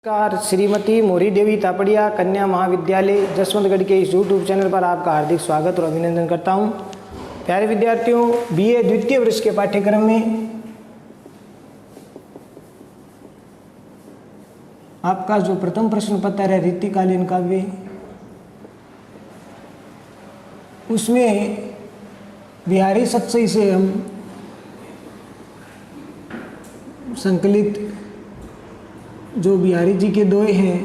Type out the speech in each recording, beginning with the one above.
नमस्कार। श्रीमती मोरी देवी तापड़िया कन्या महाविद्यालय जसवंतगढ़ के इस यूट्यूब चैनल पर आपका हार्दिक स्वागत और अभिनंदन करता हूं। प्यारे विद्यार्थियों, बीए द्वितीय वर्ष के पाठ्यक्रम में आपका जो प्रथम प्रश्न पत्र है रीतिकालीन काव्य, उसमें बिहारी सतसई से हम संकलित जो बिहारी जी के दोहे हैं,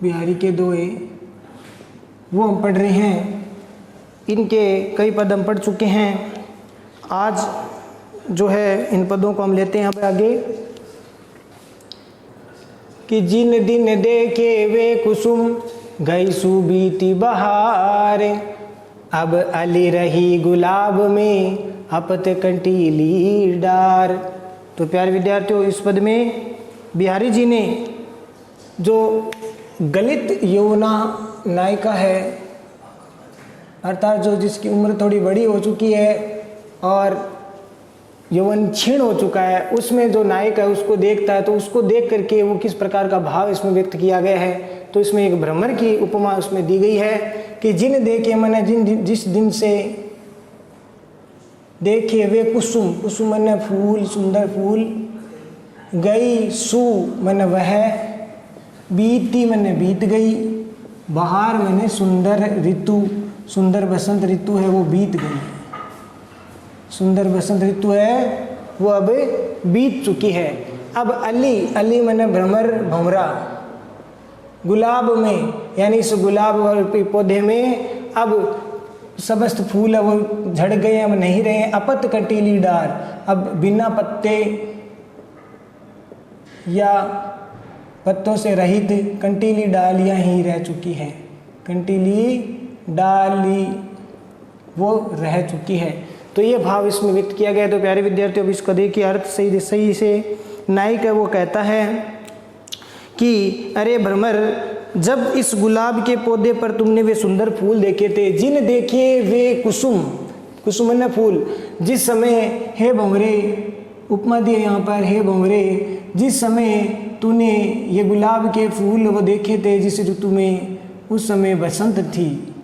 बिहारी के दोहे वो हम पढ़ रहे हैं। इनके कई पद हम पढ़ चुके हैं। आज जो है इन पदों को हम लेते हैं अब आगे कि जिन दिन देखे वे कुसुम गई सूबीती बहार, अब अली रही गुलाब में अपत कंटीली डार। तो प्यारे विद्यार्थियों, इस पद में बिहारी जी ने जो गलित यौवना नायिका है, अर्थात जो जिसकी उम्र थोड़ी बड़ी हो चुकी है और यौवन क्षीण हो चुका है, उसमें जो नायक है उसको देखता है, तो उसको देख करके वो किस प्रकार का भाव इसमें व्यक्त किया गया है। तो इसमें एक भ्रमर की उपमा उसमें दी गई है कि जिन देखे मैंने जिस दिन से देखे वे कुसुम, कुसुम मैंने फूल, सुंदर फूल, गई सु मैंने वह, बीती मैंने बीत गई, बहार मैंने सुंदर ऋतु, सुंदर बसंत ऋतु है वो बीत गई, सुंदर बसंत ऋतु है वो अब बीत चुकी है। अब अली, अली मैंने भ्रमर भंवरा, गुलाब में यानी इस गुलाब पौधे में अब समस्त फूल है वो झड़ गए, अब नहीं रहे। अपत कंटीली डार, अब बिना पत्ते या पत्तों से रहित कंटीली डालियां ही रह चुकी हैं, कंटीली डाली वो रह चुकी है। तो ये भाव इसमें व्यक्त किया गया है। तो प्यारे विद्यार्थियों, अब इसको देखिए अर्थ सही से नायक है वो कहता है कि अरे भ्रमर, जब इस गुलाब के पौधे पर तुमने वे सुंदर फूल देखे थे, जिन देखे वे कुसुम, कुसुम न फूल, जिस समय हे भंवरे, उपमा दिए यहाँ पर, हे भंवरे, जिस समय तूने ये गुलाब के फूल वो देखे थे जिस ऋतु में, उस समय बसंत थी।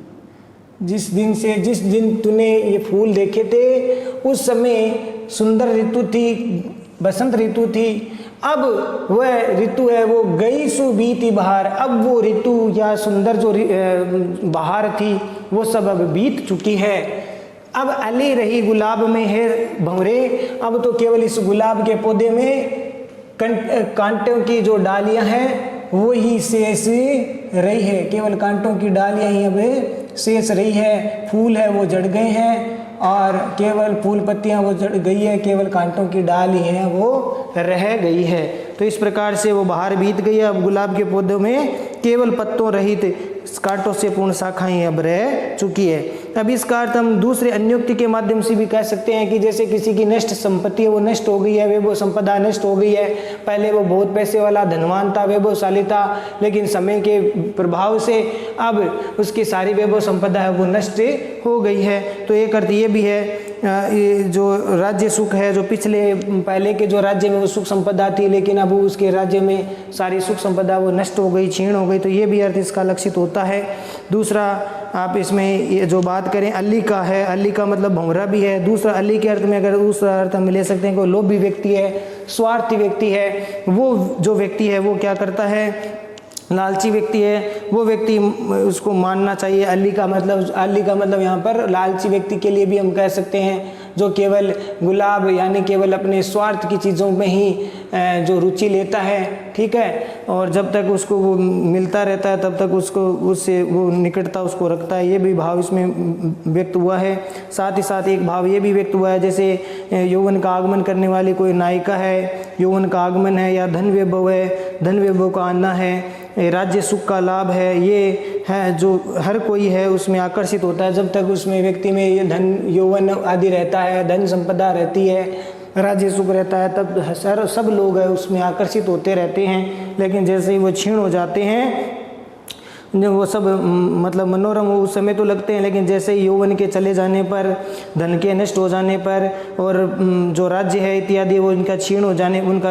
जिस दिन तूने ये फूल देखे थे उस समय सुंदर ऋतु थी, बसंत ऋतु थी। अब वह ऋतु है वो गई सु बीती बहार, अब वो ऋतु या सुंदर जो बहार थी वो सब अब बीत चुकी है। अब अली रही गुलाब में है भंवरे, अब तो केवल इस गुलाब के पौधे में कांटों की जो डालियां हैं वो ही शेष रही है, केवल कांटों की डालियां ही अब शेष रही है। फूल है वो जड़ गए हैं और केवल फूल पत्तियां वो जड़ गई है, केवल कांटों की डाल ही है वो रह गई है। तो इस प्रकार से वो बाहर बीत गई है। अब गुलाब के पौधों में केवल पत्तों रहित कांटों से पूर्ण शाखाएं अब रह चुकी है। अब इसका अर्थ हम दूसरे अन्योक्ति के माध्यम से भी कह सकते हैं कि जैसे किसी की नष्ट संपत्ति है वो नष्ट हो गई है, वैभव संपदा नष्ट हो गई है। पहले वो बहुत पैसे वाला धनवान था, वैभवशाली था, लेकिन समय के प्रभाव से अब उसकी सारी वैभव संपदा है वो नष्ट हो गई है। तो एक अर्थ ये भी है, ये जो राज्य सुख है, जो पहले के जो राज्य में वो सुख संपदा थी, लेकिन अब उसके राज्य में सारी सुख संपदा वो नष्ट हो गई, क्षीण हो गई। तो ये भी अर्थ इसका लक्षित होता है। दूसरा, आप इसमें ये जो बात करें अली का है, अली का मतलब भंवरा भी है। दूसरा अली के अर्थ में अगर दूसरा अर्थ हम ले सकते हैं कि लोभी व्यक्ति है, स्वार्थी व्यक्ति है। वो जो व्यक्ति है वो क्या करता है, लालची व्यक्ति है, वो व्यक्ति उसको मानना चाहिए। अली का मतलब यहाँ पर लालची व्यक्ति के लिए भी हम कह सकते हैं, जो केवल गुलाब यानी केवल अपने स्वार्थ की चीज़ों में ही जो रुचि लेता है, ठीक है, और जब तक उसको वो मिलता रहता है तब तक उसको उससे वो निकटता उसको रखता है। ये भी भाव इसमें व्यक्त हुआ है। साथ ही साथ एक भाव ये भी व्यक्त हुआ है, जैसे यौवन का आगमन करने वाली कोई नायिका है, यौवन का आगमन है, या धन वैभव है, धन वैभव का आना है, राज्य सुख का लाभ है, ये है जो हर कोई है उसमें आकर्षित होता है। जब तक उसमें व्यक्ति में ये धन यौवन आदि रहता है, धन संपदा रहती है, राज्य सुख रहता है, तब सब लोग है उसमें आकर्षित होते रहते हैं। लेकिन जैसे ही वो क्षीण हो जाते हैं वो सब मतलब मनोरम उस समय तो लगते हैं, लेकिन जैसे ही यौवन के चले जाने पर, धन के नष्ट हो जाने पर और जो राज्य है इत्यादि वो इनका क्षीण हो जाने, उनका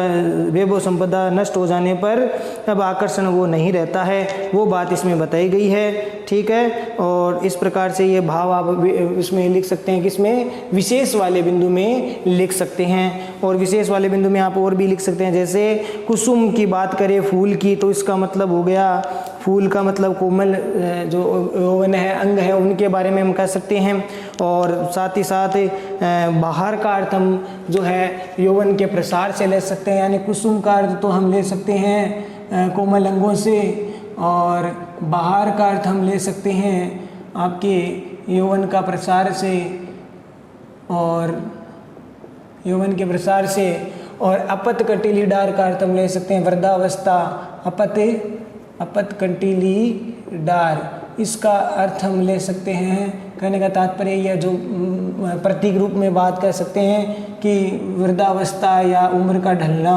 वैभव संपदा नष्ट हो जाने पर अब आकर्षण वो नहीं रहता है, वो बात इसमें बताई गई है। ठीक है, और इस प्रकार से ये भाव आप इसमें लिख सकते हैं, किसमें, विशेष वाले बिंदु में लिख सकते हैं। और विशेष वाले बिंदु में आप और भी लिख सकते हैं, जैसे कुसुम की बात करें फूल की, तो इसका मतलब हो गया, फूल का मतलब कोमल जो यौवन है, अंग है, उनके बारे में हम कह सकते हैं। और साथ ही साथ बाहर का अर्थ हम जो है यौवन के प्रसार से ले सकते हैं, यानी कुसुम का अर्थ तो हम ले सकते हैं कोमल अंगों से, और बाहर का अर्थ हम ले सकते हैं आपके यौवन का प्रसार से, और यौवन के प्रसार से। और अपत कंटीली डार का अर्थ हम ले सकते हैं वृद्धावस्था, अपत कंटीली डार, इसका अर्थ हम ले सकते हैं। कहने का तात्पर्य यह जो प्रतीक रूप में बात कर सकते हैं कि वृद्धावस्था या उम्र का ढलना,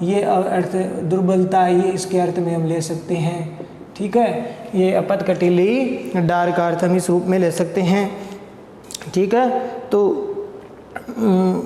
ये अर्थ दुर्बलता, ये इसके अर्थ में हम ले सकते हैं। ठीक है, ये अपत कंटीली डार का अर्थ हम इस रूप में ले सकते हैं। ठीक है, तो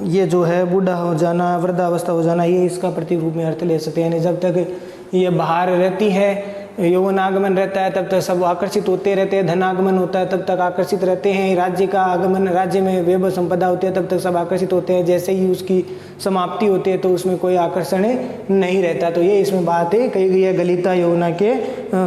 ये जो है बूढ़ा हो जाना, वृद्धावस्था हो जाना, ये इसका प्रतीक रूप में अर्थ ले सकते हैं। यानी जब तक ये बाहर रहती है, यौवन आगमन रहता है, तब तक सब आकर्षित होते रहते हैं, धन आगमन होता है तब तक आकर्षित रहते हैं, राज्य का आगमन, राज्य में वैभव संपदा होती है तब तक सब आकर्षित होते हैं। जैसे ही उसकी समाप्ति होती है तो उसमें कोई आकर्षण नहीं रहता। तो ये इसमें बात कही गई है, गलिता यौवना के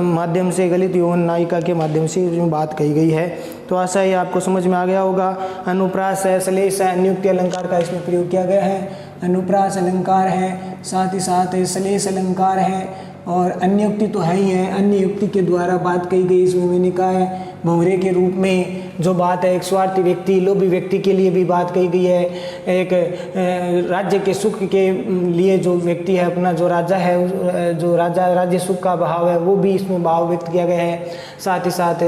माध्यम से, गलित यौवन नायिका के माध्यम से इसमें बात कही गई है। तो आशा है आपको समझ में आ गया होगा। अनुप्रास है, श्लेष है, अन्युक्ति अलंकार का इसमें प्रयोग किया गया है। अनुप्रास अलंकार है, साथ ही साथ श्लेष अलंकार है, और अन्योक्ति तो है ही है, अन्य युक्ति के द्वारा बात कही गई। इसमें मैंने कहा है भंवरे के रूप में जो बात है, एक स्वार्थी व्यक्ति, लोभी व्यक्ति के लिए भी बात कही गई है। एक राज्य के सुख के लिए जो व्यक्ति है, अपना जो राजा है, जो राजा राज्य सुख का भाव है, वो भी इसमें भाव व्यक्त किया गया है। साथ ही साथ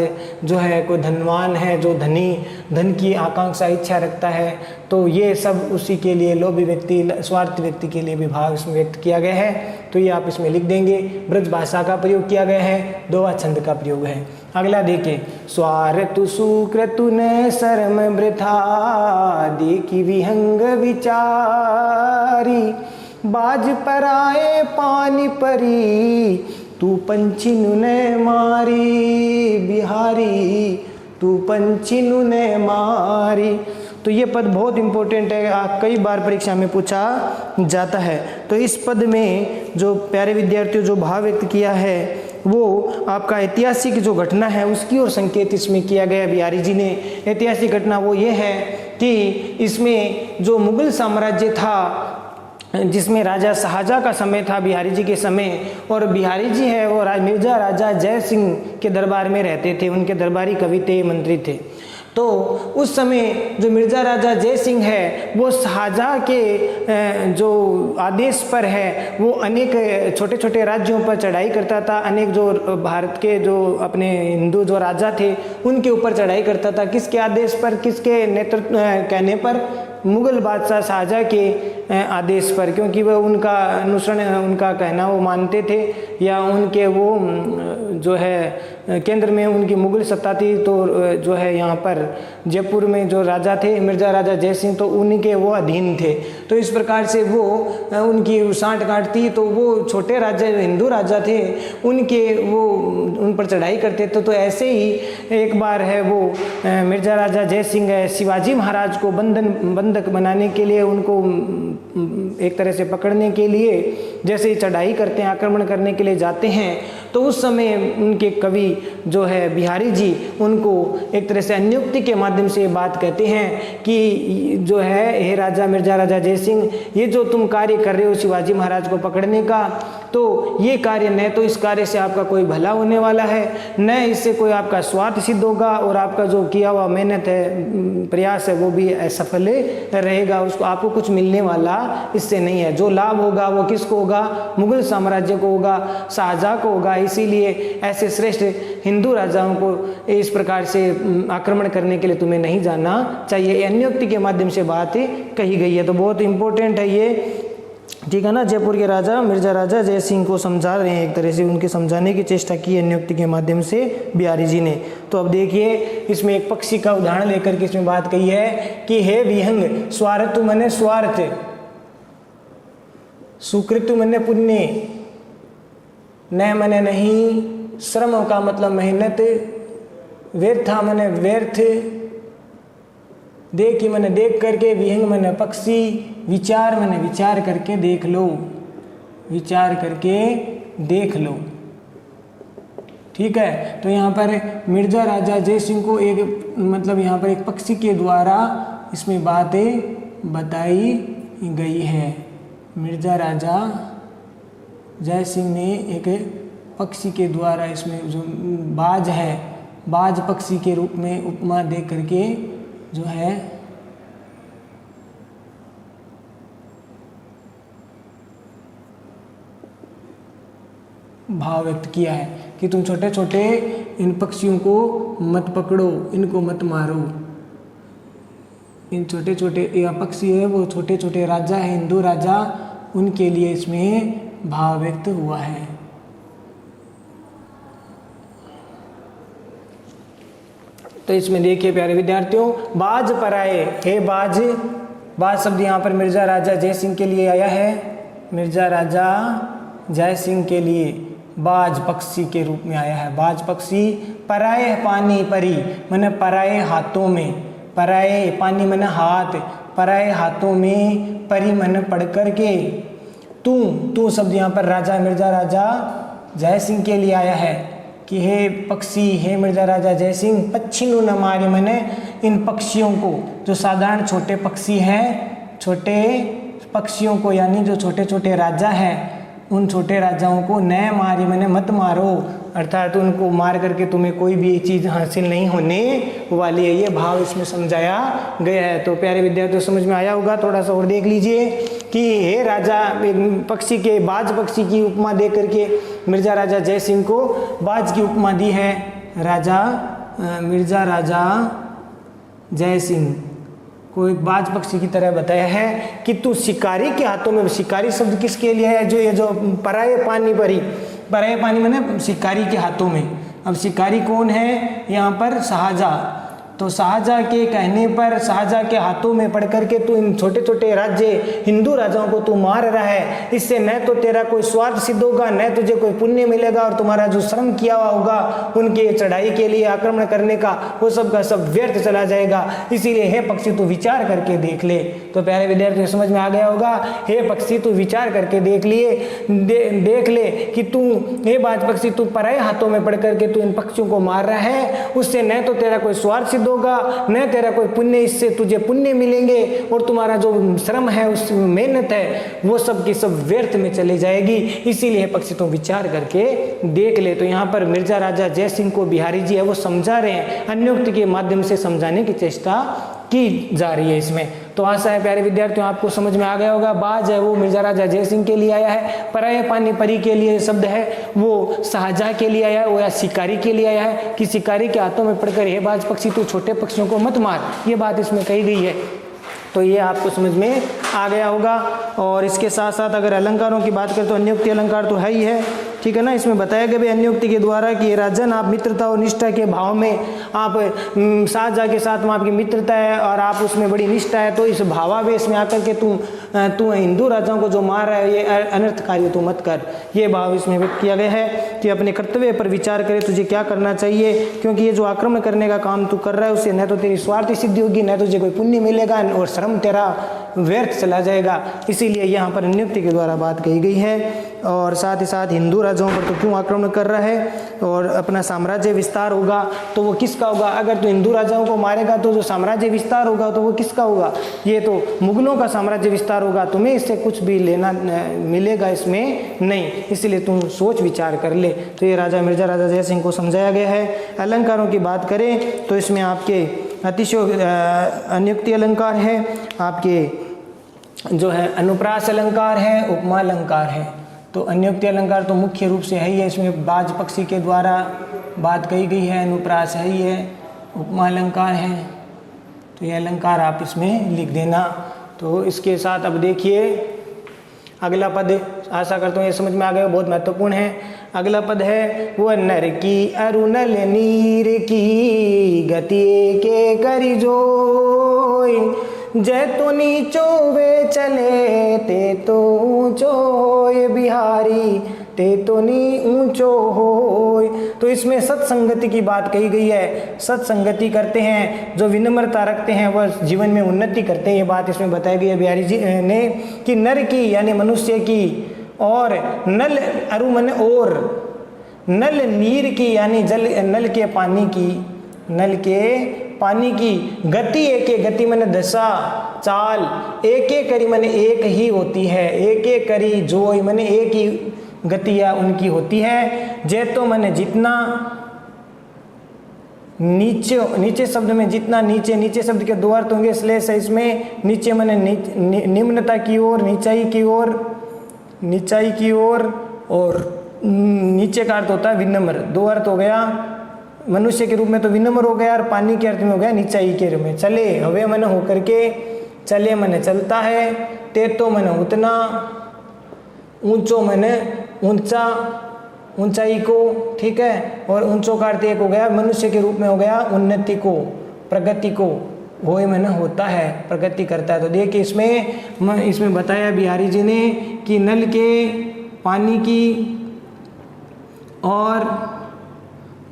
जो है कोई धनवान है, जो धनी, धन की आकांक्षा इच्छा रखता है, तो ये सब उसी के लिए, लोभी व्यक्ति, स्वार्थी व्यक्ति के लिए भी भाव इसमें व्यक्त किया गया है। तो ये आप इसमें लिख देंगे। ब्रज भाषा का प्रयोग किया गया है, दोहा छंद का प्रयोग है। अगला देखें, स्वार्थ सुकृतु न शर्म वृथा, देखी विहंग विचारी, बाज पराए पानी परी, तू पंछी नुने मारी, बिहारी तू पंछी नुने मारी। तो ये पद बहुत इंपॉर्टेंट है, कई बार परीक्षा में पूछा जाता है। तो इस पद में जो प्यारे विद्यार्थियों जो भाव व्यक्त किया है, वो आपका ऐतिहासिक जो घटना है उसकी ओर संकेत इसमें किया गया बिहारी जी ने। ऐतिहासिक घटना वो ये है कि इसमें जो मुगल साम्राज्य था, जिसमें राजा शाहजहाँ का समय था बिहारी जी के समय, और बिहारी जी है वो मिर्जा राजा जय सिंह के दरबार में रहते थे, उनके दरबारी कवि थे, मंत्री थे। तो उस समय जो मिर्जा राजा जय सिंह है वो शाहजहाँ के जो आदेश पर है वो अनेक छोटे छोटे राज्यों पर चढ़ाई करता था। अनेक जो भारत के जो अपने हिंदू जो राजा थे उनके ऊपर चढ़ाई करता था। किसके आदेश पर, किसके नेतृत्व कहने पर? मुगल बादशाह शाहजहाँ के आदेश पर, क्योंकि वह उनका अनुसरण, उनका कहना वो मानते थे, या उनके वो जो है केंद्र में उनकी मुगल सत्ता थी। तो जो है यहाँ पर जयपुर में जो राजा थे मिर्जा राजा जय सिंह, तो उनके वो अधीन थे। तो इस प्रकार से वो उनकी सांठ गांठ थी। तो वो छोटे राजा हिंदू राजा थे, उनके वो उन पर चढ़ाई करते थे। तो ऐसे ही एक बार है वो मिर्जा राजा जय सिंह है शिवाजी महाराज को बंधक बनाने के लिए, उनको एक तरह से पकड़ने के लिए जैसे ही चढ़ाई करते हैं, आक्रमण करने के लिए जाते हैं, तो उस समय उनके कवि जो है बिहारी जी उनको एक तरह से अन्योक्ति के माध्यम से बात कहते हैं कि जो है, हे राजा मिर्जा राजा जय सिंह, ये जो तुम कार्य कर रहे हो शिवाजी महाराज को पकड़ने का, तो ये कार्य न तो इस कार्य से आपका कोई भला होने वाला है, न इससे कोई आपका स्वार्थ सिद्ध होगा, और आपका जो किया हुआ मेहनत है, प्रयास है, वो भी असफल रहेगा। उसको आपको कुछ मिलने वाला इससे नहीं है। जो लाभ होगा वो किसको होगा? मुगल साम्राज्य को होगा, शाहजहाँ को होगा। इसीलिए ऐसे श्रेष्ठ हिंदू राजाओं को इस प्रकार से आक्रमण करने के लिए तुम्हें नहीं जाना चाहिए। अन्योक्ति के माध्यम से बात कही गई है। तो बहुत इंपॉर्टेंट है ये ठीक है ना। जयपुर के राजा मिर्जा राजा जय सिंह को समझा रहे हैं, एक तरह से उनके समझाने की चेष्टा की है नियुक्ति के माध्यम से बिहारी जी ने। तो अब देखिए इसमें एक पक्षी का उदाहरण लेकर के इसमें बात कही है कि हे विहंग, स्वार्थु मने स्वार्थ, सुकृतु मने पुण्य, न मने नहीं, श्रम का मतलब मेहनत, व्यर्था मने व्यर्थ, देखी मैंने देख करके, विहंग मैंने पक्षी, विचार मैंने विचार करके देख लो, विचार करके देख लो। ठीक है। तो यहाँ पर मिर्जा राजा जय सिंह को एक मतलब यहाँ पर एक पक्षी के द्वारा इसमें बातें बताई गई है। मिर्जा राजा जय सिंह ने एक पक्षी के द्वारा इसमें जो बाज है, बाज पक्षी के रूप में उपमा दे करके जो है भाव व्यक्त किया है कि तुम छोटे छोटे इन पक्षियों को मत पकड़ो, इनको मत मारो। इन छोटे छोटे यह पक्षी है वो छोटे छोटे राजा है, हिंदू राजा, उनके लिए इसमें भाव व्यक्त हुआ है। तो इसमें देखिए प्यारे विद्यार्थियों, बाज पराए, हे बाज, बाज शब्द यहाँ पर मिर्जा राजा जय सिंह के लिए आया है। मिर्जा राजा जय सिंह के लिए बाज पक्षी के रूप में आया है। बाज पक्षी पराए पानी परी मैंने पराए हाथों में, पराए पानी मैंने हाथ, पराए हाथों में, परी मैंने पढ़ करके, तू शब्द यहाँ पर राजा मिर्जा राजा जय सिंह के लिए आया है कि हे पक्षी, हे मिर्जा राजा जय सिंह, पक्षिनु न मारे, मैंने इन पक्षियों को जो साधारण छोटे पक्षी हैं, छोटे पक्षियों को यानी जो छोटे छोटे राजा हैं, उन छोटे राजाओं को न मारी मैंने मत मारो, अर्थात उनको मार करके तुम्हें कोई भी चीज़ हासिल नहीं होने वाली है। ये भाव इसमें समझाया गया है। तो प्यारे विद्यार्थियों समझ में आया होगा। थोड़ा सा और देख लीजिए कि हे राजा पक्षी के, बाज पक्षी की उपमा दे करके मिर्जा राजा जय सिंह को बाज की उपमा दी है। राजा मिर्जा राजा जय सिंह को एक बाज पक्षी की तरह बताया है कि तू शिकारी के हाथों में, शिकारी शब्द किसके लिए है, जो ये जो पराए पानी परी, पराए पानी मैंने शिकारी के हाथों में। अब शिकारी कौन है यहाँ पर, शाहजहाँ। तो शाहजहाँ के कहने पर, शाहजहाँ के हाथों में पढ़ करके तू इन छोटे छोटे राज्य हिंदू राजाओं को तू मार रहा है। इससे न तो तेरा कोई स्वार्थ सिद्ध होगा, न तुझे कोई पुण्य मिलेगा, और तुम्हारा जो श्रम किया हुआ होगा उनके चढ़ाई के लिए, आक्रमण करने का, वो सब का सब व्यर्थ चला जाएगा। इसीलिए हे पक्षी तू विचार करके देख ले। तो प्यारे विद्यार्थियों समझ में आ गया होगा, हे पक्षी तू विचार करके देख देख ले कि तू, हे बाज पक्षी, तू पराए हाथों में पढ़ करके तू इन पक्षियों को मार रहा है। उससे न तो तेरा कोई स्वार्थ सिद्ध होगा, न तेरा कोई पुण्य, इससे तुझे पुण्य मिलेंगे, और तुम्हारा जो श्रम है, उस मेहनत है, वो सब की सब व्यर्थ में चली जाएगी। इसीलिए पक्षी तुम विचार करके देख ले। तो यहाँ पर मिर्जा राजा जय सिंह को बिहारी जी है वो समझा रहे हैं, अन्योक्ति के माध्यम से समझाने की चेष्टा की जा रही है इसमें। तो आशा है प्यारे विद्यार्थियों आपको समझ में आ गया होगा। बाज है वो मिर्जा राजा जय सिंह के लिए आया है, पराए पानी परी के लिए शब्द है वो शाहजहाँ के लिए आया है, वो या शिकारी के लिए आया है कि शिकारी के हाथों में पड़कर हे बाज पक्षी तू छोटे पक्षियों को मत मार, ये बात इसमें कही गई है। तो ये आपको समझ में आ गया होगा। और इसके साथ साथ अगर अलंकारों की बात करें तो अन्योक्ति अलंकार तो है ही है, ठीक है ना। इसमें बताया गया भी अन्योक्ति के द्वारा कि राजन आप मित्रता और निष्ठा के भाव में, आप शाहजहाँ के साथ में आपकी मित्रता है और आप उसमें बड़ी निष्ठा है, तो इस भावावेश में आकर के तू हिंदू राजाओं को जो मार रहा है ये अनर्थ कार्य तू मत कर। ये भाव इसमें व्यक्त किया गया है कि अपने कर्तव्य पर विचार करे तुझे क्या करना चाहिए, क्योंकि ये जो आक्रमण करने का काम तू कर रहा है उससे न तो तेरी स्वार्थी सिद्धि होगी, न तुझे कोई पुण्य मिलेगा, और श्रम तेरा व्यर्थ चला जाएगा। इसीलिए यहाँ पर नियुक्ति के द्वारा बात कही गई है। और साथ ही साथ हिंदू राजाओं पर तो क्यों आक्रमण कर रहा है, और अपना साम्राज्य विस्तार होगा तो वो किसका होगा। अगर तो हिंदू राजाओं को मारेगा तो जो साम्राज्य विस्तार होगा तो वो किसका होगा, ये तो मुगलों का साम्राज्य विस्तार होगा। तुम्हें इससे कुछ भी लेना मिलेगा इसमें नहीं, इसलिए तुम सोच विचार कर ले। तो ये राजा मिर्जा राजा जय सिंह को समझाया गया है। अलंकारों की बात करें तो इसमें आपके अतिशय अन्युक्ति अलंकार है, आपके जो है अनुप्रास अलंकार है, उपमा अलंकार है। तो अन्योक्ति अलंकार तो मुख्य रूप से है ही है, इसमें बाज पक्षी के द्वारा बात कही गई है, अनुप्रास है ही है, उपमा अलंकार है। तो ये अलंकार आप इसमें लिख देना। तो इसके साथ अब देखिए अगला पद आशा करता हूँ ये समझ में आ गया, बहुत महत्वपूर्ण है। अगला पद है वह नर की अरुणल नीर की गति के करी जोय, जय तो नीचो वे चले ते तो ऊंचो होय बिहारी, ते तो नी ऊंचो होय। तो इसमें सत्संगति की बात कही गई है। सत्संगति करते हैं, जो विनम्रता रखते हैं वह जीवन में उन्नति करते हैं, ये बात इसमें बताई गई है बिहारी जी ने कि नर की यानी मनुष्य की, और नल अरु मन और नल नीर की यानी जल नल के पानी की, नल के पानी की गति एक गति मन दशा चाल, एक करी मन एक ही होती है, एक करी जोय मन एक ही गतियाँ उनकी होती है। जैतो मन जितना नीचे, नीचे शब्द में जितना, नीचे नीचे शब्द के दो अर्थ होंगे श्लेष है इसमें। नीचे मन निम्नता की ओर, नीचाई की ओर, नीचाई की ओर, और नीचे का अर्थ होता है विनम्र। दो अर्थ हो गया, मनुष्य के रूप में तो विनम्र हो गया और पानी के अर्थ में हो गया नीचाई के रूप में। चले हवे मन होकर के, चले मन चलता है, ते तो मन उतना, ऊंचो मन ऊंचा, ऊंचाई को, ठीक है। और ऊंचो का अर्थ एक हो गया मनुष्य के रूप में हो गया उन्नति को, प्रगति को, वो मन होता है, प्रगति करता है। तो देखिए इसमें बताया बिहारी जी ने कि नल के पानी की और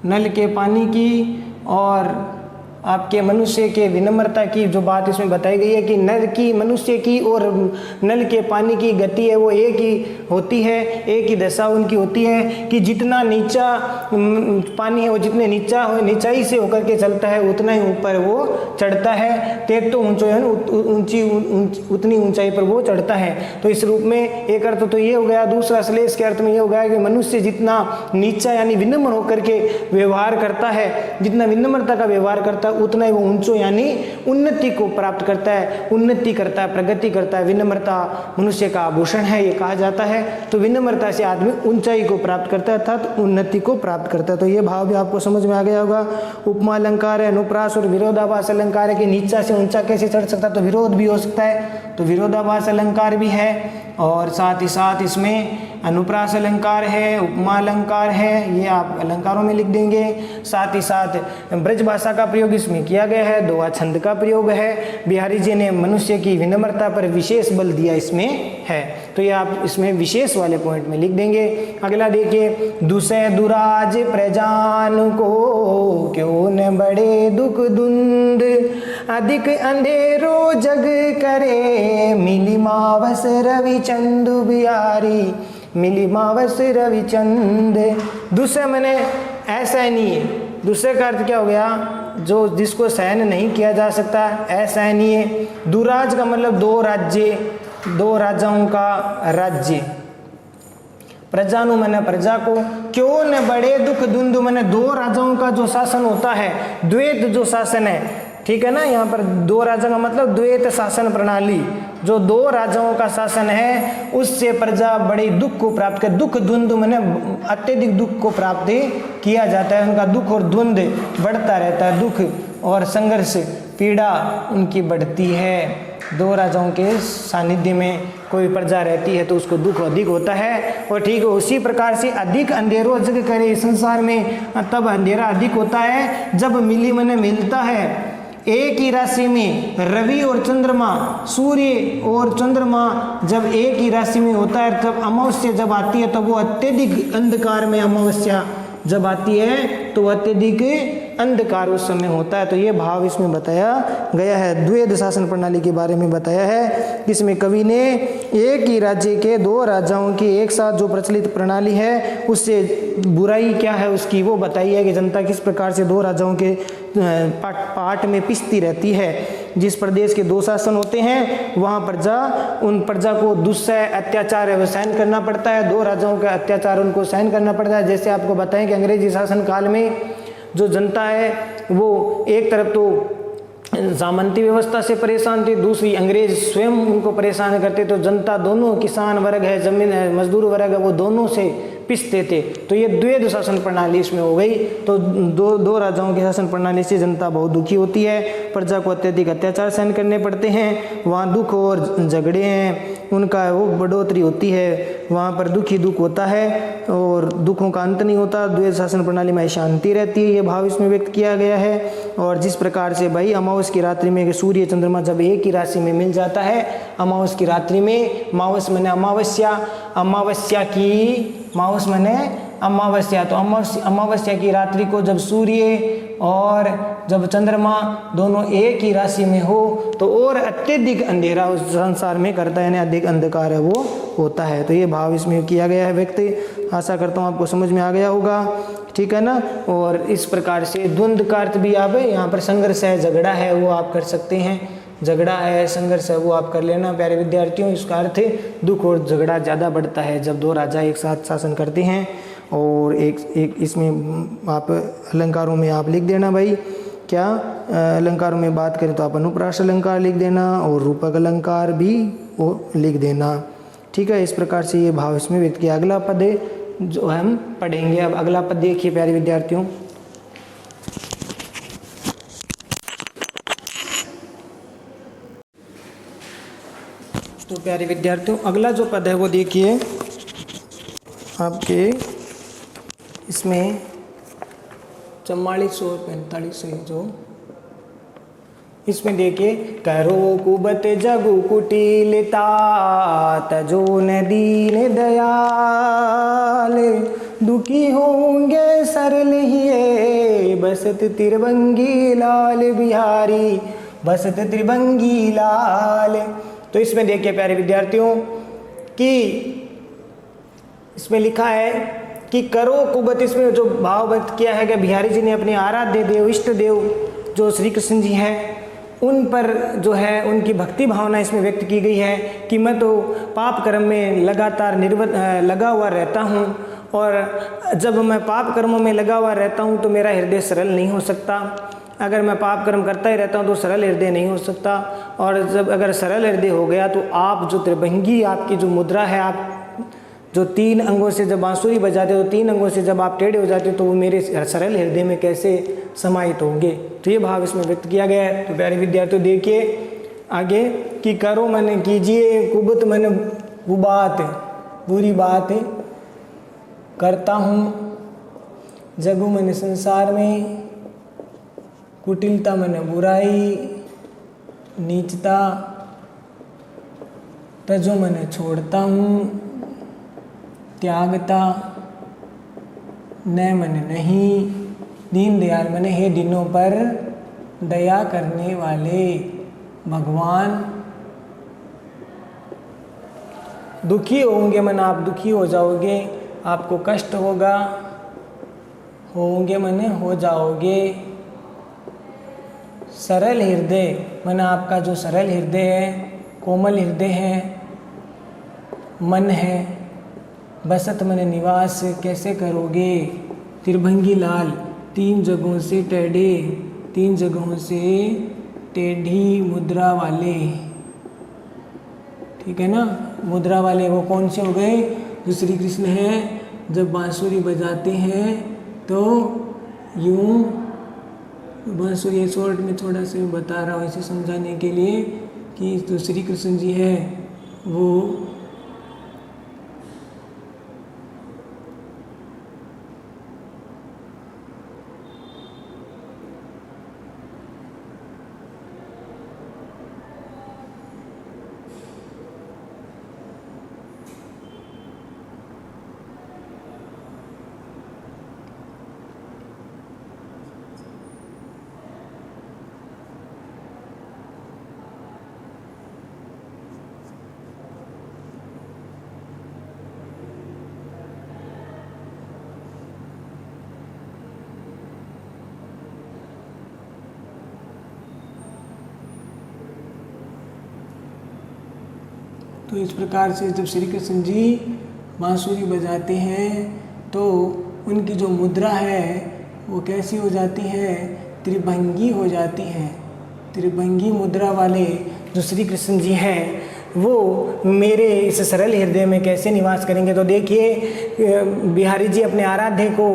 नल के पानी की और आपके मनुष्य के विनम्रता की जो बात इसमें बताई गई है कि नल की, मनुष्य की और नल के पानी की गति है वो एक ही होती है, एक ही दशा उनकी होती है कि जितना नीचा पानी है वो जितने नीचाई से होकर के चलता है उतना ही ऊपर वो चढ़ता है। तेज तो ऊंचो है ऊंची उतनी ऊंचाई पर वो चढ़ता है। तो इस रूप में एक अर्थ तो ये हो गया। दूसरा श्लेष के अर्थ में ये हो गया कि मनुष्य जितना नीचा यानी विनम्र होकर के व्यवहार करता है, जितना विनम्रता का व्यवहार करता है उतना ही वो ऊंचो यानी उन्नति को प्राप्त करता है, उन्नति करता है, प्रगति करता है। विनम्रता मनुष्य का आभूषण है ये कहा जाता है। तो विनम्रता से आदमी ऊंचाई को प्राप्त करता है अर्थात उन्नति को प्राप्त करता है। तो ये भाव भी आपको समझ में आ गया होगा। उपमा अलंकार है, अनुप्रास और विरोधाभास अलंकार है कि नीचा से ऊंचा कैसे चढ़ सकता है, तो विरोध भी हो सकता है, तो विरोधाभास अलंकार भी है। और साथ ही साथ इसमें अनुप्रास अलंकार है, उपमा अलंकार है, ये आप अलंकारों में लिख देंगे। साथ ही साथ ब्रज भाषा का प्रयोग इसमें किया गया है, दोहा छंद का प्रयोग है। बिहारी जी ने मनुष्य की विनम्रता पर विशेष बल दिया इसमें है, तो ये आप इसमें विशेष वाले पॉइंट में लिख देंगे। अगला देखिए, दुसै दुराज प्रजान को क्यों न बड़े दुख धुंध, अधिक अंधेरो जग करे मिली मावस रवि चंदु बिहारी, मिली मावस रवि चंद। दूसरे मैंने ऐसा ही नहीं है। दूसरे का अर्थ क्या हो गया, जो जिसको सहन नहीं किया जा सकता, ऐसा नहीं है। दुराज का मतलब दो राज्य, दो राजाओं का राज्य। प्रजानु मैंने प्रजा को, क्यों न बड़े दुख धुंधु मैंने दो राजाओं का जो शासन होता है, द्वैत जो शासन है, ठीक है ना। यहाँ पर दो राजा का मतलब द्वैत शासन प्रणाली, जो दो राजाओं का शासन है उससे प्रजा बड़े दुख को प्राप्त कर, दुख द्वंद्व मैंने अत्यधिक दुख को प्राप्त किया जाता है। उनका दुख और द्वंद्व बढ़ता रहता है, दुख और संघर्ष पीड़ा उनकी बढ़ती है। दो राजाओं के सानिध्य में कोई प्रजा रहती है तो उसको दुख अधिक होता है। और ठीक है उसी प्रकार से अधिक अंधेरो जग करे संसार में, तब अंधेरा अधिक होता है जब मिली मने मिलता है एक ही राशि में रवि और चंद्रमा, सूर्य और चंद्रमा जब एक ही राशि में होता है, तब अमावस्या जब आती है तो वो अत्यधिक अंधकार में, अमावस्या जब आती है तो अत्यधिक अंधकार उस समय होता है। तो ये भाव इसमें बताया गया है, द्वैध शासन प्रणाली के बारे में बताया है। इसमें कवि ने एक ही राज्य के दो राजाओं की एक साथ जो प्रचलित प्रणाली है उससे बुराई क्या है उसकी वो बताई है कि जनता किस प्रकार से दो राजाओं के पाट में पिसती रहती है। जिस प्रदेश के दो शासन होते हैं वहाँ प्रजा, उन प्रजा को दुस्सह अत्याचार है वो सहन करना पड़ता है, दो राजाओं का अत्याचार उनको सहन करना पड़ता है। जैसे आपको बताएं कि अंग्रेजी शासन काल में जो जनता है वो एक तरफ तो सामंती व्यवस्था से परेशान थी, दूसरी अंग्रेज स्वयं उनको परेशान करते। तो जनता दोनों, किसान वर्ग है, जमीन है, मजदूर वर्ग है, वो दोनों से पिसते थे। तो ये द्वैध शासन प्रणाली इसमें हो गई। तो दो राजाओं की शासन प्रणाली से जनता बहुत दुखी होती है, प्रजा को अत्यधिक अत्याचार सहन करने पड़ते हैं, वहाँ दुख और झगड़े हैं उनका वो बढ़ोतरी होती है, वहाँ पर दुख ही दुख होता है और दुखों का अंत नहीं होता। द्वैध शासन प्रणाली में शांति रहती है, ये भाव इसमें व्यक्त किया गया है। और जिस प्रकार से भाई अमावस की रात्रि में सूर्य चंद्रमा जब एक ही राशि में मिल जाता है, अमावस की रात्रि में, मावस मैंने अमावस्या, अमावस्या की मावस मैंने अमावस्या, तो अमावस्या की रात्रि को जब सूर्य और जब चंद्रमा दोनों एक ही राशि में हो तो और अत्यधिक अंधेरा उस संसार में करता है, यानी अधिक अंधकार है वो होता है। तो ये भाव इसमें किया गया है व्यक्त। आशा करता हूँ आपको समझ में आ गया होगा, ठीक है ना। और इस प्रकार से द्वंद्व का अर्थ भी आप यहाँ पर संघर्ष है, झगड़ा है, वो आप कर सकते हैं, झगड़ा है, संघर्ष है, वो आप कर लेना प्यारे विद्यार्थियों। इसका अर्थ दुख और झगड़ा ज़्यादा बढ़ता है जब दो राजा एक साथ शासन करते हैं। और एक इसमें आप अलंकारों में आप लिख देना भाई, क्या अलंकारों में बात करें तो आप अनुप्रास अलंकार लिख देना और रूपक अलंकार भी वो लिख देना, ठीक है। इस प्रकार से ये भाव इसमें व्यक्त किया। अगला पद जो हम पढ़ेंगे, अब अगला पद देखिए प्यारे विद्यार्थियों। तो प्यारे विद्यार्थियों अगला जो पद है वो देखिए आपके इसमें 44 और 45 है जो इसमें देखिए, करो कुबत जगु कुटिलता तजो न दीन दयाल, दुखी होंगे सरल ही बसत त्रिभंगी लाल बिहारी, बसत त्रिभंगी लाल। तो इसमें देखिए प्यारे विद्यार्थियों कि इसमें लिखा है कि करो कुबत, इसमें जो भाव व्यक्त किया है कि बिहारी जी ने अपने आराध्य देव इष्ट देव जो श्री कृष्ण जी हैं उन पर जो है उनकी भक्ति भावना इसमें व्यक्त की गई है कि मैं तो पाप कर्म में लगातार लगा हुआ रहता हूँ, और जब मैं पाप कर्मों में लगा हुआ रहता हूँ तो मेरा हृदय सरल नहीं हो सकता। अगर मैं पाप कर्म करता ही रहता हूँ तो सरल हृदय नहीं हो सकता, और जब अगर सरल हृदय हो गया तो आप जो त्रिभंगी आपकी जो मुद्रा है, आप जो 3 अंगों से जब बांसुरी बजाते हो, 3 अंगों से जब आप टेढ़े हो जाते हो तो वो मेरे सरल हृदय में कैसे समाहित होंगे। तो ये भाव इसमें व्यक्त किया गया है। तो प्यारे विद्यार्थियों देखिए आगे कि करो मैंने कीजिए, कुबत मैंने कुबात बुरी बात करता हूँ, जगू मैंने संसार में, कुटिलता मैंने बुराई नीचता, तजो मैंने छोड़ता हूँ, त्यागता न मैंने नहीं, दीन दयाल मैंने हे दिनों पर दया करने वाले भगवान। दुखी होंगे मन आप दुखी हो जाओगे, आपको कष्ट होगा, होंगे मन हो जाओगे। सरल हृदय मन आपका जो सरल हृदय है, कोमल हृदय है, मन है, बसत मन निवास कैसे करोगे। त्रिभंगी लाल 3 जगहों से टेढ़े, 3 जगहों से टेढ़ी मुद्रा वाले, ठीक है ना। मुद्रा वाले वो कौन से हो गए, जो श्री कृष्ण हैं। जब बांसुरी बजाते हैं तो यूं, बांसुरी शॉर्ट में थोड़ा सा बता रहा हूँ इसे समझाने के लिए कि जो श्री कृष्ण जी है वो तो इस प्रकार से जब श्री कृष्ण जी बांसुरी बजाते हैं तो उनकी जो मुद्रा है वो कैसी हो जाती है, त्रिभंगी हो जाती है। त्रिभंगी मुद्रा वाले जो श्री कृष्ण जी हैं वो मेरे इस सरल हृदय में कैसे निवास करेंगे। तो देखिए बिहारी जी अपने आराध्य को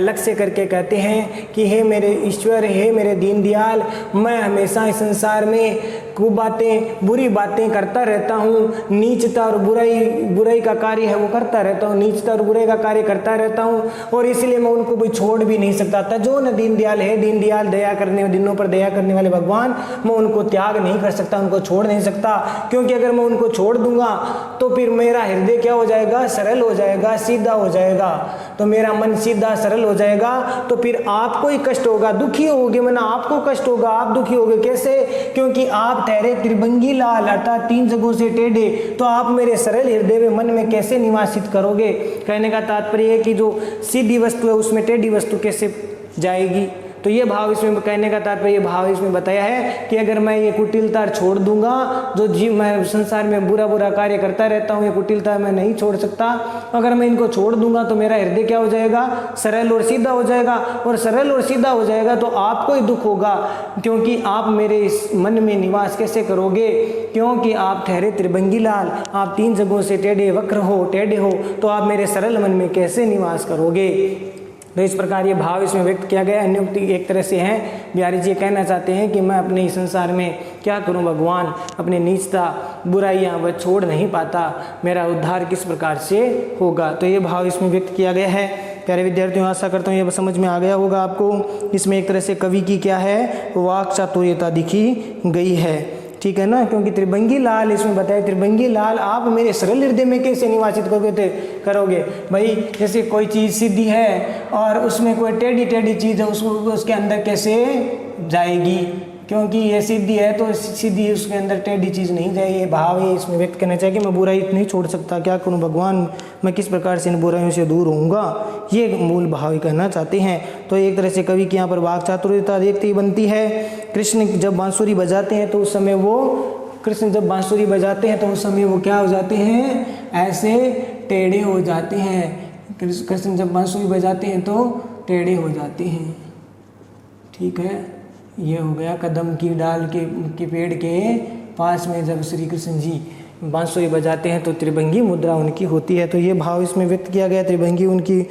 लक्ष्य करके कहते हैं कि हे मेरे ईश्वर, हे मेरे दीनदयाल, मैं हमेशा इस संसार में कुबातें, बुरी बातें करता रहता हूँ, नीचता और बुराई का कार्य है वो करता रहता हूँ, नीचता और बुराई का कार्य करता रहता हूँ, और इसलिए मैं उनको भी छोड़ भी नहीं सकता था। जो न दीनदयाल है, दीनदयाल दया करने, दिनों पर दया करने वाले भगवान, मैं उनको त्याग नहीं कर सकता, उनको छोड़ नहीं सकता, क्योंकि अगर मैं उनको छोड़ दूंगा तो फिर मेरा हृदय क्या हो जाएगा, सरल हो जाएगा, सीधा हो जाएगा। तो मेरा मन सीधा सरल हो जाएगा तो फिर आपको ही कष्ट होगा, दुखी होगे, मैंने आपको कष्ट होगा, आप दुखी होगे। कैसे? क्योंकि आप ठहरे त्रिभंगी लाल, अर्थात 3 जगहों से टेढ़े, तो आप मेरे सरल हृदय में, मन में कैसे निवासित करोगे। कहने का तात्पर्य है कि जो सीधी वस्तु है उसमें टेढ़ी वस्तु कैसे जाएगी। तो ये भाव इसमें कहने का तात्पर्य, ये भाव इसमें बताया है कि अगर मैं ये कुटिलता छोड़ दूंगा, जो जीव मैं संसार में बुरा कार्य करता रहता हूँ, ये कुटिलता मैं नहीं छोड़ सकता। अगर मैं इनको छोड़ दूंगा तो मेरा हृदय क्या हो जाएगा, सरल और सीधा हो जाएगा, और सरल और सीधा हो जाएगा तो आपको ही दुख होगा, क्योंकि आप मेरे इस मन में निवास कैसे करोगे, क्योंकि आप ठहरे त्रिभंगी लाल, आप 3 जगहों से टेढ़े वक्र हो, टेढ़े हो, तो आप मेरे सरल मन में कैसे निवास करोगे। तो इस प्रकार ये भाव इसमें व्यक्त किया गया। अन्य उक्ति एक तरह से है, बिहारी जी कहना चाहते हैं कि मैं अपने इस संसार में क्या करूं भगवान, अपनी नीचता बुराइयां वह छोड़ नहीं पाता, मेरा उद्धार किस प्रकार से होगा। तो ये भाव इसमें व्यक्त किया गया है। प्यारे विद्यार्थियों, आशा करता हूँ ये समझ में आ गया होगा आपको। इसमें एक तरह से कवि की क्या है, वाक चातुर्यता दिखी गई है, ठीक है ना। क्योंकि त्रिभंगी लाल इसमें बताया, त्रिभंगी लाल आप मेरे सरल हृदय में कैसे निवासित करोगे भाई। जैसे कोई चीज़ सीधी है और उसमें कोई टेढ़ी चीज़ है, उसके अंदर कैसे जाएगी, क्योंकि ये सीधी है तो सीधी उसके अंदर टेढ़ी चीज़ नहीं जाएगी। ये भाव है इसमें व्यक्त करना चाहिए कि मैं बुराई नहीं छोड़ सकता, क्या करूं भगवान, मैं किस प्रकार से इन बुराइयों से दूर होऊंगा, ये मूल भाव कहना चाहते हैं। तो एक तरह से कवि की यहाँ पर वाक चातुर्यता देखते ही बनती है। कृष्ण जब बांसुरी बजाते हैं तो उस समय वो क्या हो जाते हैं, ऐसे टेढ़े हो जाते हैं। कृष्ण जब बांसुरी बजाते हैं तो टेढ़े हो जाते हैं, ठीक है। ये हो गया कदम की डाल के पेड़ के पास में जब श्री कृष्ण जी बांसुरी बजाते हैं तो त्रिभंगी मुद्रा उनकी होती है। तो ये भाव इसमें व्यक्त किया गया। त्रिभंगी उनकी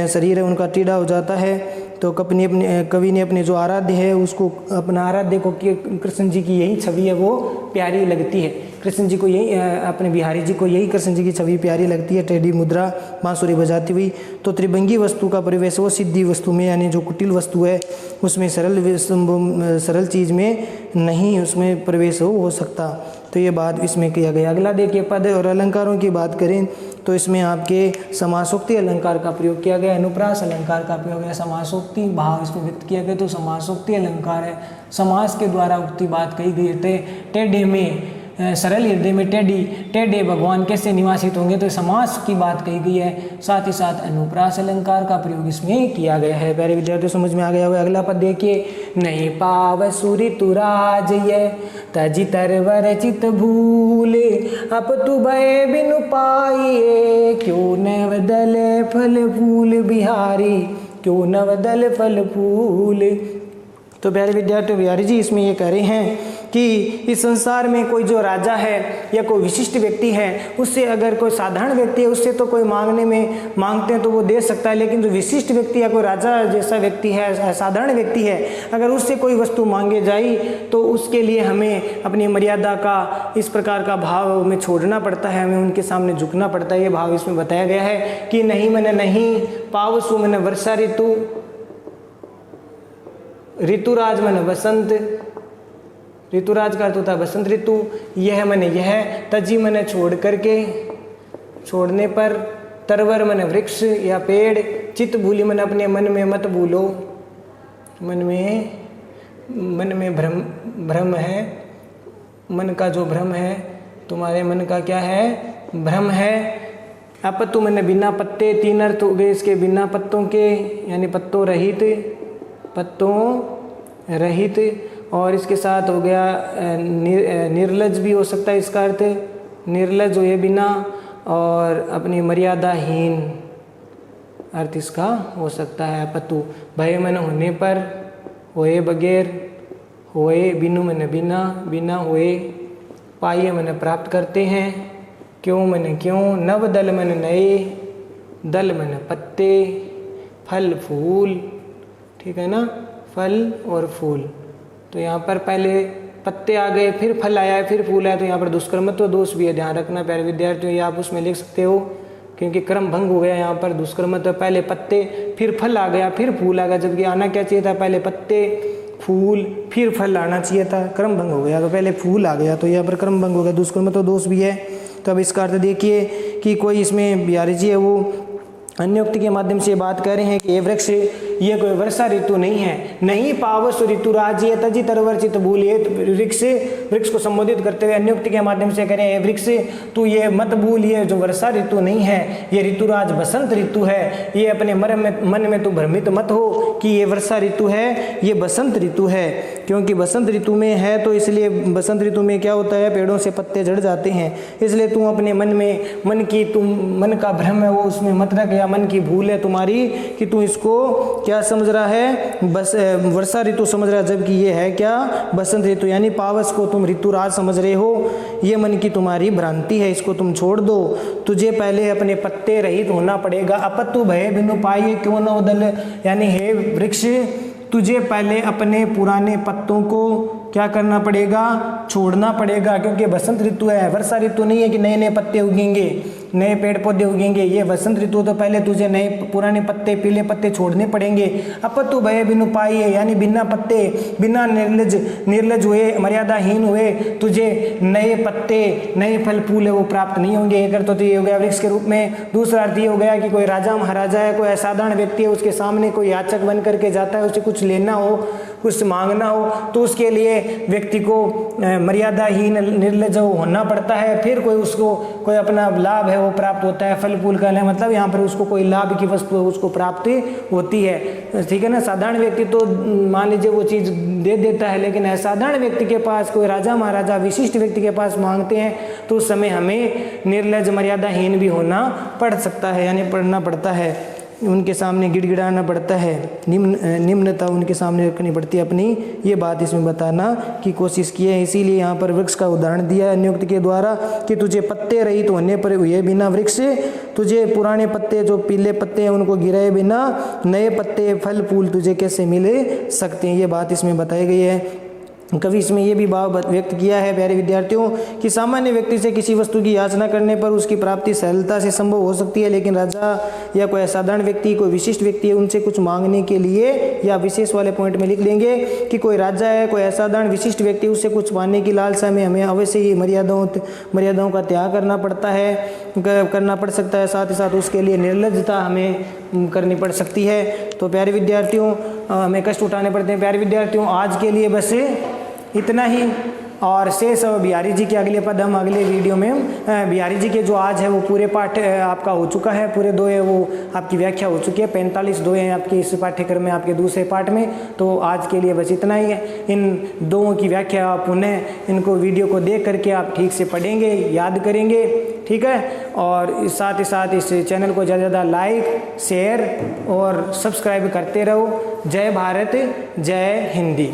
शरीर है, उनका टीढ़ा हो जाता है। तो कवि ने अपने जो आराध्य है उसको, अपना आराध्य को, कृष्ण जी की यही छवि है वो प्यारी लगती है। कृष्ण जी को यही, अपने बिहारी जी को यही कृष्ण जी की छवि प्यारी लगती है, टेढ़ी मुद्रा बांसुरी बजाती हुई। तो त्रिभंगी वस्तु का प्रवेश वो सिद्धि वस्तु में, यानी जो कुटिल वस्तु है उसमें, सरल चीज़ में नहीं उसमें प्रवेश हो सकता। तो ये बात इसमें किया गया। अगला देखिए, पद और अलंकारों की बात करें तो इसमें आपके समासोक्ति अलंकार का प्रयोग किया गया, अनुप्रास अलंकार का प्रयोग है। समासोक्ति भाव इसमें व्यक्त किया गया तो समासोक्ति अलंकार है, समास के द्वारा उक्ति बात कही गई है। टेढ़े में, सरल हृदय में टेढ़े भगवान कैसे निवासित होंगे, तो समास की बात कही गई है। साथ ही साथ अनुप्रास अलंकार का प्रयोग इसमें किया गया है। प्यारे विद्यार्थियों, समझ में आ गया होगा। अगला पद देखिए, नहीं पाव सुरी तुराज ये तजी तरवर चित भूल, अब तु भय बिनु पाइए, क्यों न बदल फल फूल बिहारी, क्यों न बदल फल फूल। तो प्यारे विद्यार्थियों, बिहारी जी इसमें ये कह रहे हैं कि इस संसार में कोई जो राजा है या कोई विशिष्ट व्यक्ति है, उससे अगर कोई साधारण व्यक्ति है उससे तो कोई मांगते हैं तो वो दे सकता है, लेकिन जो विशिष्ट व्यक्ति या कोई राजा जैसा व्यक्ति है, साधारण व्यक्ति है, अगर उससे कोई वस्तु मांगे जाए तो उसके लिए हमें अपनी मर्यादा का, इस प्रकार का भाव में छोड़ना पड़ता है, हमें उनके सामने झुकना पड़ता है। ये भाव इसमें बताया गया है कि नहीं मैंने नहीं, पावसु मैंने वर्षा ऋतु, ऋतुराज मैंने वसंत, ऋतुराज का अर्थ होता है बसंत ऋतु, यह मैंने यह, तजी मैंने छोड़ करके, छोड़ने पर, तरवर मैंने वृक्ष या पेड़, चित भूली मैंने अपने मन में मत भूलो, मन में भ्रम है, मन का जो भ्रम है, तुम्हारे मन का क्या है, भ्रम है। अपतु मैंने बिना पत्ते, 3 अर्थ हो गए इसके, बिना पत्तों के यानी पत्तों रहित, और इसके साथ हो गया निर्लज भी हो सकता है इसका अर्थ, निर्लज हुए बिना, और अपनी मर्यादाहीन अर्थ इसका हो सकता है। पतु भय मन होने पर, होए बगैर, होए बिनु मन बिना, बिना होए, पाइए मैंने प्राप्त करते हैं, क्यों मैंने क्यों, नव दल मैंने नए, दल मैंने पत्ते, फल फूल, ठीक है ना, फल और फूल। तो यहाँ पर पहले पत्ते आ गए, फिर फल आया, फिर फूल आया, तो यहाँ पर दुष्कर्मत्व दोष भी है, ध्यान रखना प्यारे विद्यार्थियों, ये आप उसमें लिख सकते हो क्योंकि क्रम भंग हो गया। यहाँ पर दुष्कर्मत्व पहले पत्ते फिर फल आ गया, फिर फूल आ गया, जबकि आना क्या चाहिए था, पहले पत्ते फूल फिर फल आना चाहिए था, क्रम भंग हो गया, तो पहले फूल आ गया, तो यहाँ पर क्रम भंग हो गया, दुष्कर्मत्व दोष भी है। तो अब इसका अर्थ देखिए कि कोई इसमें बिहारी जी है वो अन्योक्ति के माध्यम से बात कर रहे हैं कि ये वृक्ष ये कोई वर्षा ऋतु नहीं है, नहीं पावस ऋतु राज्य तजी तरवर्चित भूलिए। वृक्ष को संबोधित करते हुए अन्योक्ति के माध्यम से करें, ये वृक्ष तू ये मत भूल, ये जो वर्षा ऋतु नहीं है, ये ऋतुराज बसंत ऋतु है। ये अपने मन में तू भ्रमित मत हो कि ये वर्षा ऋतु है, ये बसंत ऋतु है, क्योंकि बसंत ऋतु में है तो इसलिए बसंत ऋतु में क्या होता है, पेड़ों से पत्ते झड़ जाते हैं। इसलिए तू अपने मन में मन का भ्रम है वो उसमें मत रख, या मन की भूल है तुम्हारी कि तू इसको क्या समझ रहा है, बस वर्षा ऋतु समझ रहा है, जबकि ये है क्या, बसंत ऋतु, यानी पावस को तुम ऋतुराज समझ रहे हो। ये मन की तुम्हारी भ्रांति है, इसको तुम छोड़ दो। तुझे पहले अपने पत्ते रहित होना पड़ेगा। अपतु भय बिनु पाए क्यों न उदल, यानी हे वृक्ष तुझे पहले अपने पुराने पत्तों को क्या करना पड़ेगा, छोड़ना पड़ेगा, क्योंकि बसंत ऋतु है, वर्षा ऋतु नहीं है कि नए नए पत्ते उगेंगे, नए पेड़ पौधे उगेंगे। ये बसंत ऋतु तो पहले तुझे नए पुराने पत्ते पीले पत्ते छोड़ने पड़ेंगे। अपतु भय बिनु पाइए, यानी बिना पत्ते बिना निर्लज हुए मर्यादाहीन हुए तुझे नए पत्ते नए फल फूल है वो प्राप्त नहीं होंगे। एक अर्थ तो ये हो गया वृक्ष के रूप में। दूसरा अर्थ ये हो गया कि कोई राजा महाराजा है, कोई असाधारण व्यक्ति है, उसके सामने कोई याचक बन करके जाता है, उसे कुछ लेना हो, कुछ मांगना हो, तो उसके लिए व्यक्ति को मर्यादाहीन निर्लज होना पड़ता है। फिर उसको कोई अपना लाभ है वो प्राप्त होता है। फल फूल का मतलब यहाँ पर उसको कोई लाभ की वस्तु है उसको प्राप्ति होती है, ठीक है ना। साधारण व्यक्ति तो मान लीजिए वो चीज़ दे देता है, लेकिन असाधारण व्यक्ति के पास, कोई राजा महाराजा विशिष्ट व्यक्ति के पास मांगते हैं तो उस समय हमें निर्लज मर्यादाहीन भी होना पड़ सकता है, यानी पढ़ना पड़ता है, उनके सामने गिड़गिड़ाना पड़ता है, निम्नता उनके सामने रखनी पड़ती है अपनी। ये बात इसमें बताना की कोशिश की है। इसीलिए यहाँ पर वृक्ष का उदाहरण दिया है नियुक्त के द्वारा कि तुझे पत्ते रहित होने पर हुए बिना वृक्ष, तुझे पुराने पत्ते जो पीले पत्ते हैं उनको गिराए बिना नए पत्ते फल फूल तुझे कैसे मिल सकते हैं, ये बात इसमें बताई गई है। कवि इसमें यह भी भाव व्यक्त किया है प्यारे विद्यार्थियों कि सामान्य व्यक्ति से किसी वस्तु की याचना करने पर उसकी प्राप्ति सरलता से संभव हो सकती है, लेकिन राजा या कोई असाधारण व्यक्ति, कोई विशिष्ट व्यक्ति है, उनसे कुछ मांगने के लिए, या विशेष वाले पॉइंट में लिख लेंगे कि कोई राजा है, कोई असाधारण विशिष्ट व्यक्ति, उससे कुछ पाने की लालसा में हमें अवश्य ही मर्यादाओं का त्याग करना पड़ सकता है। साथ ही साथ उसके लिए निर्लजता हमें करनी पड़ सकती है। तो प्यारे विद्यार्थियों हमें कष्ट उठाने पड़ते हैं। प्यारे विद्यार्थियों आज के लिए बस इतना ही, और शेष बिहारी जी के अगले पद हम अगले वीडियो में, बिहारी जी के जो आज है वो पूरे पाठ आपका हो चुका है, पूरे 2 है वो आपकी व्याख्या हो चुकी है, 45 2 हैं आपके इस पाठ्यक्रम में आपके दूसरे पाठ में। तो आज के लिए बस इतना ही है। इन 2 की व्याख्या पुनः इनको वीडियो को देख करके आप ठीक से पढ़ेंगे, याद करेंगे, ठीक है। और साथ ही साथ इस चैनल को ज़्यादा ज़्यादा लाइक शेयर और सब्सक्राइब करते रहो। जय भारत, जय हिंदी।